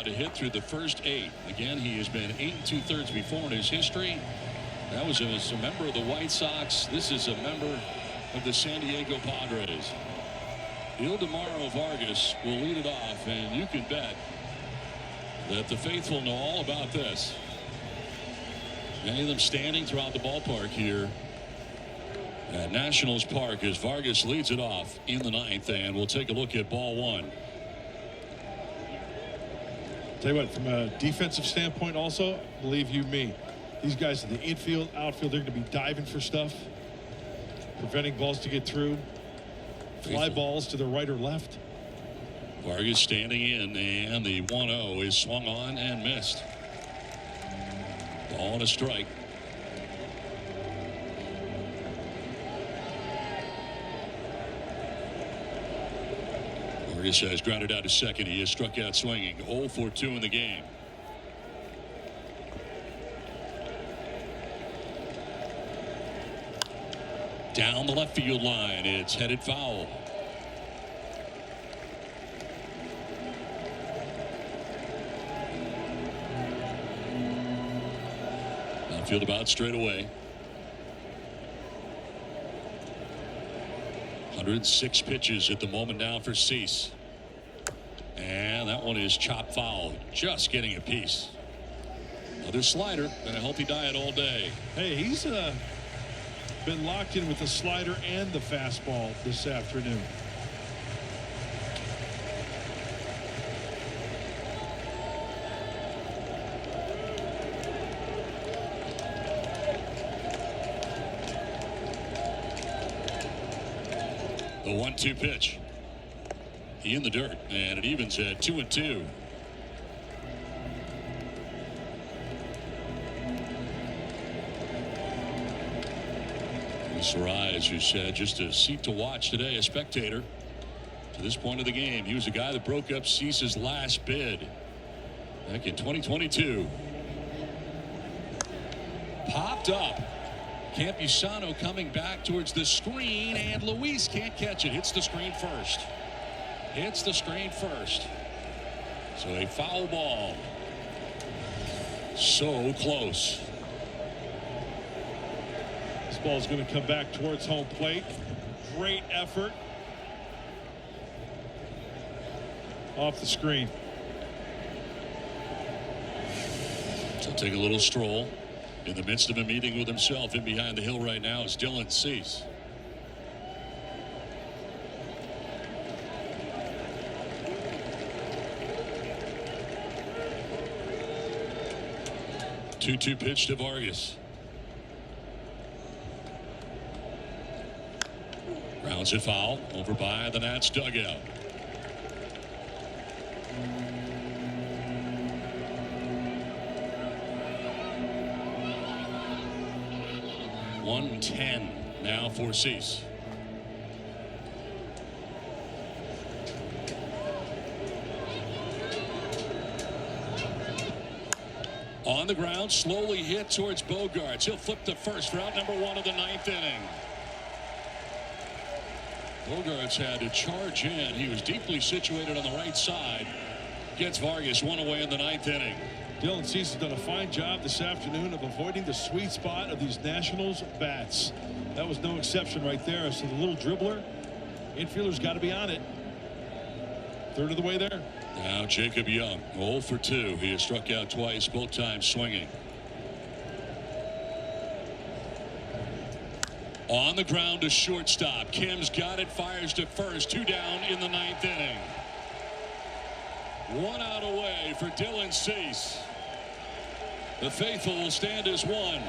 to hit through the first 8. Again, he has been 8 2/3 before in his history. That was as a member of the White Sox. This is a member of the San Diego Padres. Iildemaro Vargas will lead it off, and you can bet that the faithful know all about this. Many of them standing throughout the ballpark here at Nationals Park as Vargas leads it off in the 9th, and we'll take a look at ball 1. Tell you what, from a defensive standpoint also, believe you me, these guys in the infield, outfield, they're going to be diving for stuff, preventing balls to get through, fly balls to the right or left. Vargas standing in, and the 1-0 is swung on and missed. Ball and a strike. Vargas has grounded out to second. He has struck out swinging. 0 for 2 in the game. Down the left field line. It's headed foul. Outfield about straight away. 106 pitches at the moment now for Cease. And that one is chopped foul. Just getting a piece. Another slider. Been a healthy diet all day. Hey, he's been locked in with the slider and the fastball this afternoon. The 1-2 pitch. He in the dirt, and it evens at 2-2. Sarai, who said, just a seat to watch today, a spectator to this point of the game. He was a guy that broke up Cease's last bid back in 2022. Popped up. Campusano coming back towards the screen, and Luis can't catch it. Hits the screen first. Hits the screen first. So a foul ball. So close. This ball is going to come back towards home plate. Great effort. Off the screen. So take a little stroll. In the midst of a meeting with himself in behind the hill right now is Dylan Cease. Two pitch to Vargas. Grounds it foul over by the Nats dugout. .110 now for Cease. On the ground, slowly hit towards Bogarts. He'll flip to first for out number 1 of the 9th inning. Bogarts had to charge in. He was deeply situated on the right side. Gets Vargas one away in the 9th inning. Dylan Cease has done a fine job this afternoon of avoiding the sweet spot of these Nationals bats. That was no exception right there. So the little dribbler, infielder's got to be on it. Third of the way there. Now Jacob Young, 0 for 2. He has struck out twice, both times swinging. On the ground to shortstop. Kim's got it, fires to first. 2 down in the 9th inning. 1 out away for Dylan Cease. The faithful will stand as one.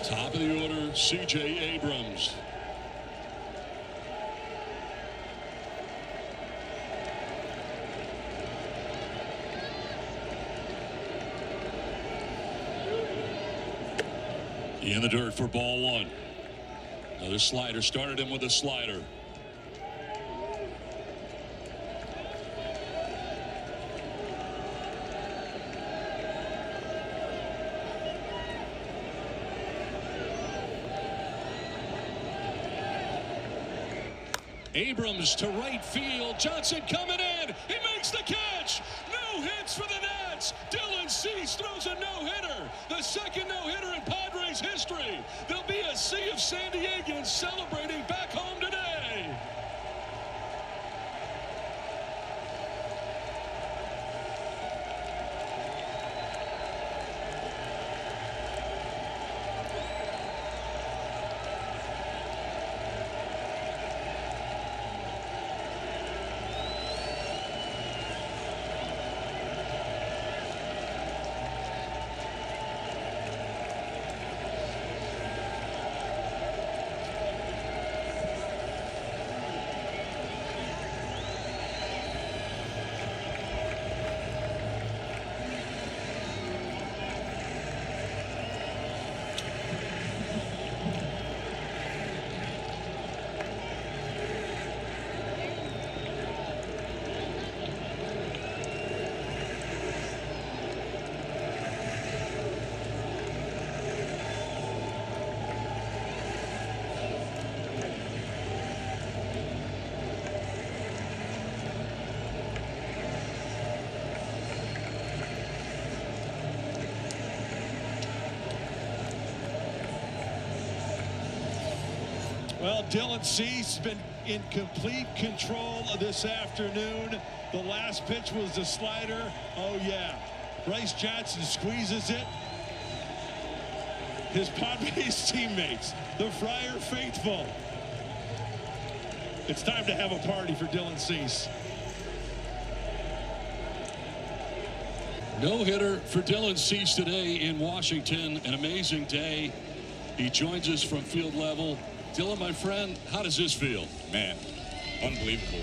Top of the order, CJ Abrams. In the dirt for ball 1. Another slider. Started him with a slider. Abrams to right field. Johnson coming in. He makes the catch. No hits for the Nats. Dylan Cease throws a no-hitter. The second no-hitter in Padres history. There'll be a sea of San Diegans celebrating back home today. Well, Dylan Cease has been in complete control of this afternoon. The last pitch was the slider. Oh, yeah. Bryce Johnson squeezes it. His Padres teammates, the Friar faithful. It's time to have a party for Dylan Cease. No-hitter for Dylan Cease today in Washington. An amazing day. He joins us from field level. Dylan, my friend, how does this feel? Man, unbelievable.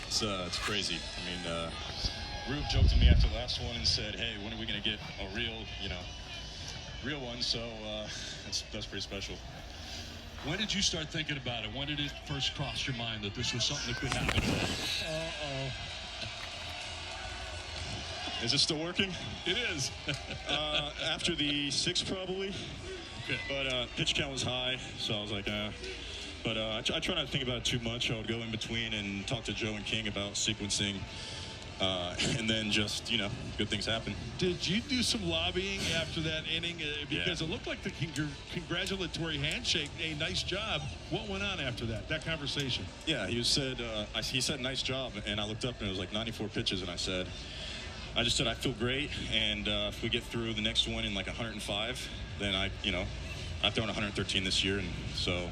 It's crazy. I mean, Rube joked to me after the last one and said, hey, when are we going to get a real one? So that's pretty special. When did you start thinking about it? When did it first cross your mind that this was something that could happen? Is it still working? It is. After the 6 probably. Okay. But pitch count was high, so I was like, But I try not to think about it too much. I would go in between and talk to Joe and King about sequencing. And then just, good things happen. Did you do some lobbying after that inning? Because it looked like the congratulatory handshake. Hey, nice job. What went on after that conversation? Yeah, he said nice job. And I looked up and it was like 94 pitches. And I just said, I feel great. And if we get through the next one in like 105, then I've thrown 113 this year. And so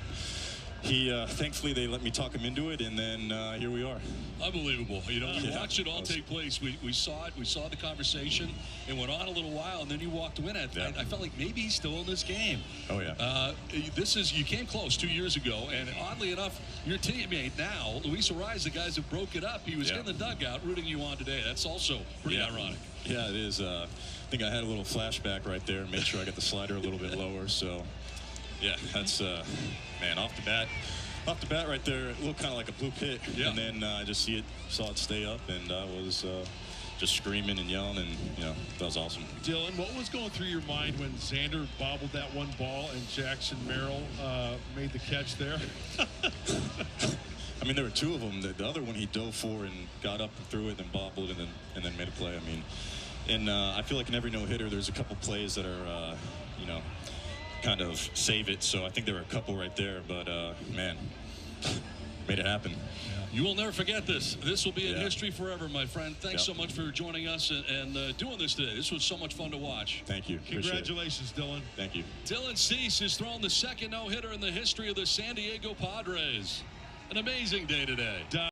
thankfully they let me talk him into it, and then here we are. Unbelievable. We watched it all take place. We saw it. We saw the conversation. It went on a little while, and then you walked away. I felt like maybe he's still in this game. Oh, yeah. You came close 2 years ago, and oddly enough, your teammate now, Luis Arraez, the guys that broke it up, he was in the dugout rooting you on today. That's also pretty ironic. Yeah, it is. I think I had a little flashback right there. Made sure I got the slider a little bit lower. So, yeah, that's, man, off the bat right there, it looked kind of like a blue pit. Yeah. And then I just saw it stay up, and I was just screaming and yelling, and, that was awesome. Dylan, what was going through your mind when Xander bobbled that one ball and Jackson Merrill made the catch there? I mean, there were two of them. The other one he dove for and got up and threw it, and then bobbled and then made a play. I mean, and I feel like in every no-hitter, there's a couple plays that are, kind of save it. So I think there were a couple right there, but man, made it happen. You will never forget this. This will be in history forever, my friend. Thanks so much for joining us and doing this today. This was so much fun to watch. Thank you. Congratulations, Dylan. Thank you. Dylan Cease has thrown the second no-hitter in the history of the San Diego Padres. An amazing day today.